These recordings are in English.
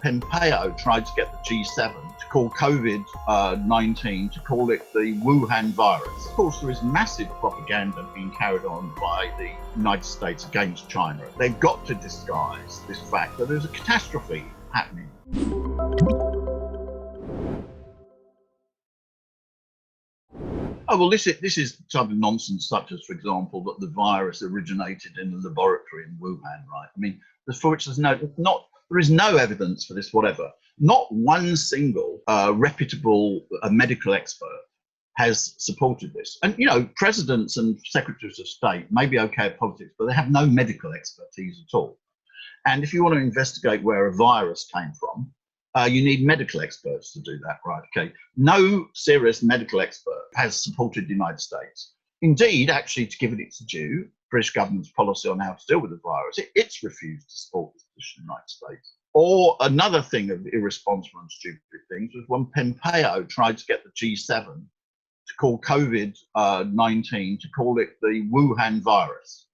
Pompeo tried to get the G7 to call COVID-19, to call it the Wuhan virus. Of course, there is massive propaganda being carried on by the United States against China. They've got to disguise this fact that there's a catastrophe happening. Oh, well, this is type of nonsense, such as, for example, that the virus originated in a laboratory in Wuhan, right? I mean, for which there is no evidence for this, whatever. Not one single reputable medical expert has supported this. And, you know, presidents and secretaries of state may be okay at politics, but they have no medical expertise at all. And if you want to investigate where a virus came from, you need medical experts to do that, right? Okay. No serious medical expert has supported the United States. Indeed, actually, to give it its due, British government's policy on how to deal with the virus, it's refused to support this position in the United States. Or another thing of irresponsible and stupid things was when Pompeo tried to get the G7 to call COVID-19, to call it the Wuhan virus.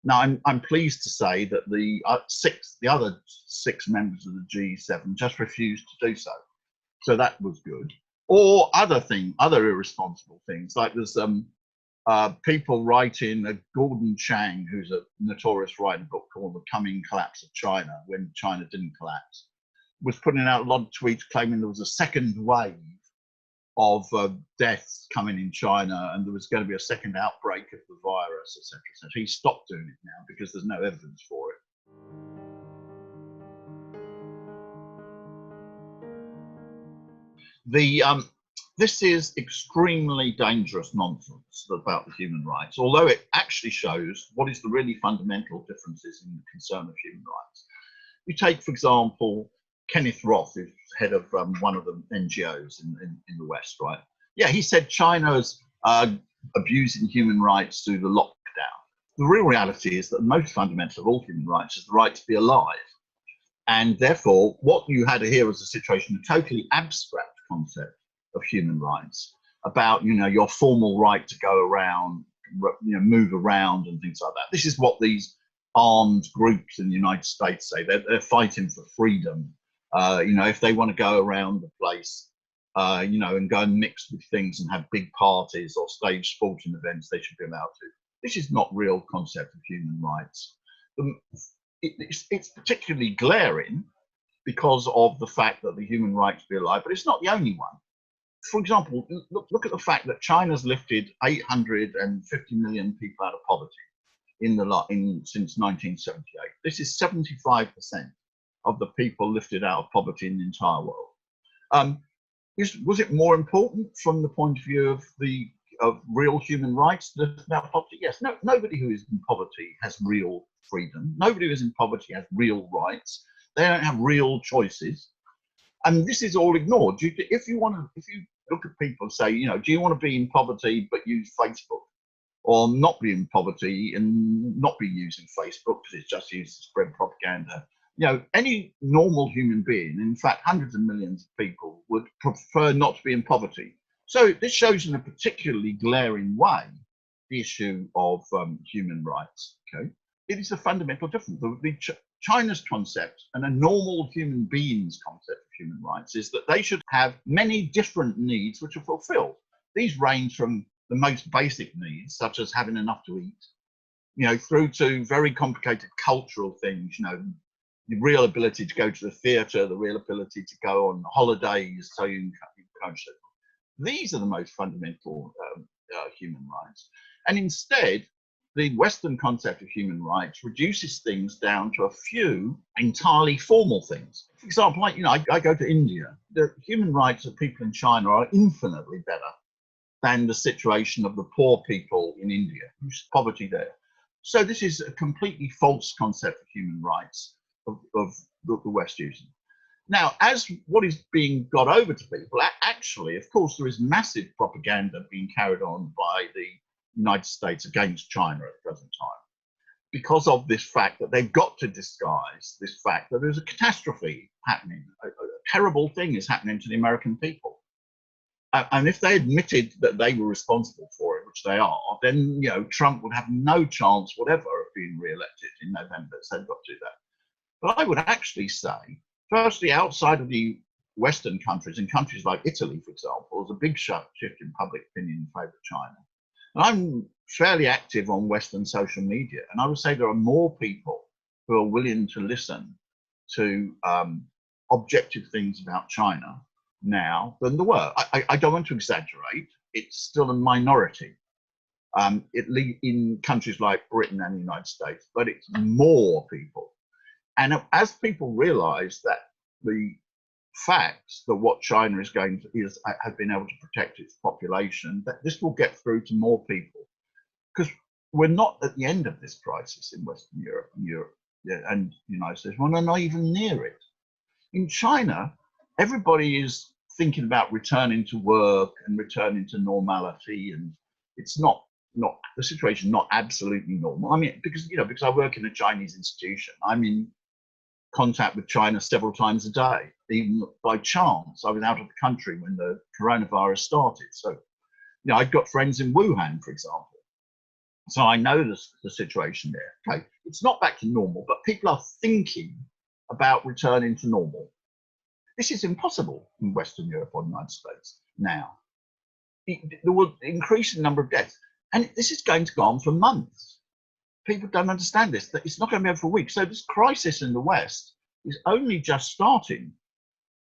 Now, I'm pleased to say that the other six members of the G7 just refused to do so. So that was good. Or other irresponsible things, like there's people writing, Gordon Chang, who's a notorious writer, a book called The Coming Collapse of China, when China didn't collapse, was putting out a lot of tweets claiming there was a second wave of deaths coming in China, and there was going to be a second outbreak of the virus, etc. So he stopped doing it now because there's no evidence for it. This is extremely dangerous nonsense about the human rights, although it actually shows what is the really fundamental differences in the concern of human rights. You take, for example, Kenneth Roth, who's head of one of the NGOs in the West, right? Yeah, he said China's abusing human rights through the lockdown. The real reality is that the most fundamental of all human rights is the right to be alive. And therefore, what you had here was a situation, a totally abstract concept of human rights about, you know, your formal right to go around, you know, move around and things like that. This is what these armed groups in the United States say. They're fighting for freedom. You know, if they want to go around the place, you know, and go and mix with things and have big parties or stage sporting events, they should be allowed to. This is not real concept of human rights. It's particularly glaring because of the fact that the human right to be alive, but it's not the only one. For example, look at the fact that China's lifted 850 million people out of poverty since 1978. This is 75% of the people lifted out of poverty in the entire world. Was it more important from the point of view of real human rights to lift out poverty? Yes. No, nobody who is in poverty has real freedom. Nobody who is in poverty has real rights. They don't have real choices. And this is all ignored. If you look at people and say, you know, do you want to be in poverty but use Facebook, or not be in poverty and not be using Facebook because it's just used to spread propaganda? You know, any normal human being, in fact, hundreds of millions of people, would prefer not to be in poverty. So this shows in a particularly glaring way the issue of human rights. Okay, it is a fundamental difference. China's concept and a normal human being's concept of human rights is that they should have many different needs which are fulfilled. These range from the most basic needs, such as having enough to eat, you know, through to very complicated cultural things, you know, the real ability to go to the theatre, the real ability to go on holidays, so you can show. These are the most fundamental human rights. And instead, the Western concept of human rights reduces things down to a few entirely formal things. For example, like, you know, I go to India. The human rights of people in China are infinitely better than the situation of the poor people in India, whose poverty there. So this is a completely false concept of human rights of the West using. Now, as what is being got over to people, actually, of course, there is massive propaganda being carried on by the United States against China at the present time, because of this fact that they've got to disguise this fact that there's a catastrophe happening. A terrible thing is happening to the American people. And if they admitted that they were responsible for it, which they are, then, you know, Trump would have no chance whatever of being re-elected in November. So they've got to do that. But I would actually say Firstly, outside of the Western countries, in countries like Italy, for example, there's a big shift in public opinion in favour of China. And I'm fairly active on Western social media, and I would say there are more people who are willing to listen to objective things about China now than there were. I don't want to exaggerate. It's still a minority in countries like Britain and the United States, but it's more people. And as people realize that the facts that what China is going to has been able to protect its population, that this will get through to more people, because we're not at the end of this crisis in Western Europe and the United States. We're not even near it. In China, everybody is thinking about returning to work and returning to normality, and it's not the situation not absolutely normal. I mean, because I work in a Chinese institution, I'm in contact with China several times a day. Even by chance, I was out of the country when the coronavirus started. So, I've got friends in Wuhan, for example. So I know the situation there. Okay, it's not back to normal, but people are thinking about returning to normal. This is impossible in Western Europe or the United States now. There will increase the number of deaths, and this is going to go on for months. People don't understand this, that it's not going to be over for weeks. So this crisis in the West is only just starting,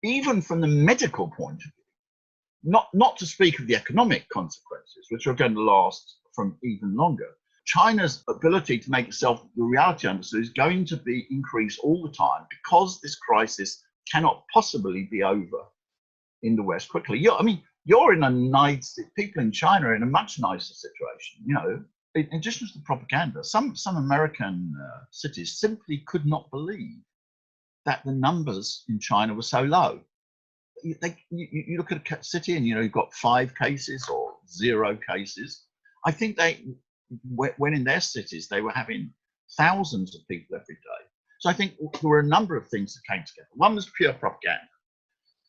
even from the medical point of view, not to speak of the economic consequences, which are going to last from even longer. China's ability to make itself the reality understood is going to be increased all the time, because this crisis cannot possibly be over in the West quickly. You're in a nice, people in China are in a much nicer situation. In addition to the propaganda, some American cities simply could not believe that the numbers in China were so low. You look at a city and you've got 5 cases or 0 cases. I think when in their cities, they were having thousands of people every day. So I think there were a number of things that came together. One was pure propaganda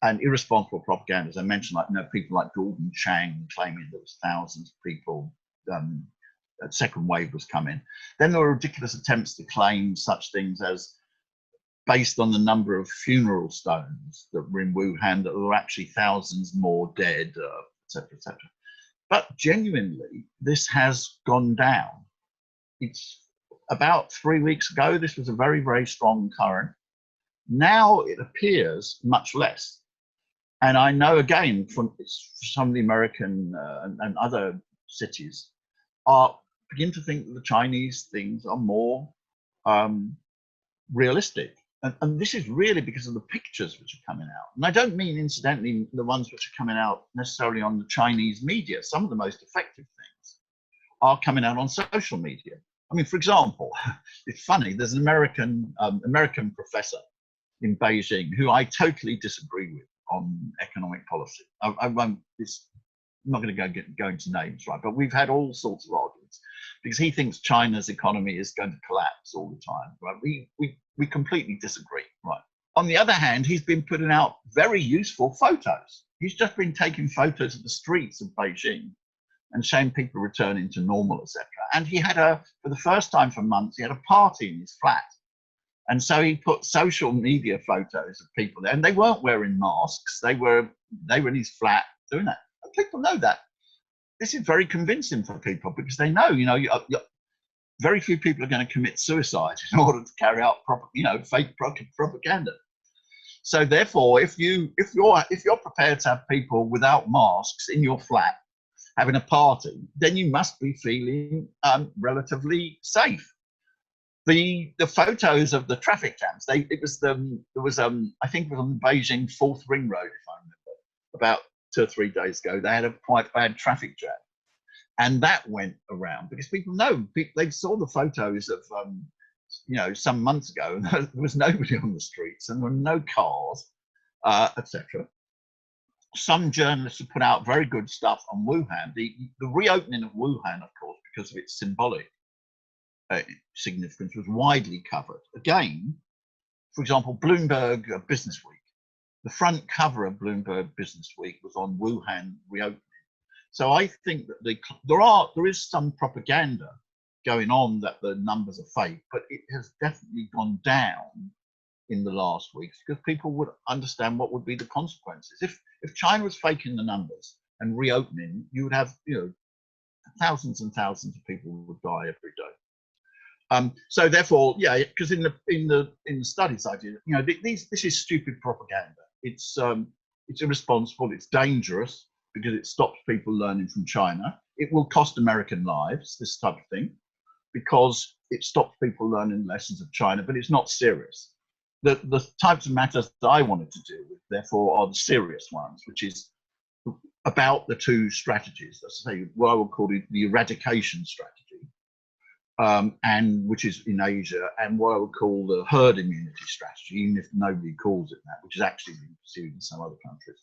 and irresponsible propaganda, as I mentioned, people like Gordon Chang claiming there was thousands of people. A second wave was coming. Then there were ridiculous attempts to claim such things as, based on the number of funeral stones that were in Wuhan, that there were actually thousands more dead, etc., etc. But genuinely, this has gone down. It's about 3 weeks ago, this was a very, very strong current. Now it appears much less. And I know, again, from some of the American and other cities begin to think that the Chinese things are more realistic. And this is really because of the pictures which are coming out. And I don't mean, incidentally, the ones which are coming out necessarily on the Chinese media. Some of the most effective things are coming out on social media. I mean, for example, it's funny, there's an American professor in Beijing who I totally disagree with on economic policy. I'm not going to go into names, right? But we've had all sorts of arguments because he thinks China's economy is going to collapse all the time, right? We completely disagree, right? On the other hand, he's been putting out very useful photos. He's just been taking photos of the streets of Beijing and showing people returning to normal, etc. And he had for the first time for months, he had a party in his flat. And so he put social media photos of people there, and they weren't wearing masks. They were in his flat doing that. And people know that. This is very convincing for people because they know, very few people are going to commit suicide in order to carry out fake propaganda. So therefore, if you're prepared to have people without masks in your flat having a party, then you must be feeling relatively safe. The photos of the traffic jams, I think it was on the Beijing 4th Ring Road, if I remember, about 2 or 3 days ago. They had a quite bad traffic jam. And that went around because people know, they saw the photos of, some months ago, and there was nobody on the streets and there were no cars, etc. Some journalists have put out very good stuff on Wuhan. The reopening of Wuhan, of course, because of its symbolic significance, was widely covered. Again, for example, Bloomberg Business Week. The front cover of Bloomberg Business Week was on Wuhan reopening. So I think that there is some propaganda going on that the numbers are fake, but it has definitely gone down in the last weeks because people would understand what would be the consequences. If China was faking the numbers and reopening, you would have, you know, thousands and thousands of people would die every day. So therefore, yeah, because in the studies I did, you know, this is stupid propaganda. It's irresponsible. It's dangerous because it stops people learning from China. It will cost American lives, this type of thing, because it stops people learning lessons of China. But it's not serious. The types of matters that I wanted to deal with, therefore, are the serious ones, which is about the two strategies. Let's say what I would call it the eradication strategy, and which is in Asia, and what I would call the herd immunity strategy, even if nobody calls it that, which is actually being pursued in some other countries.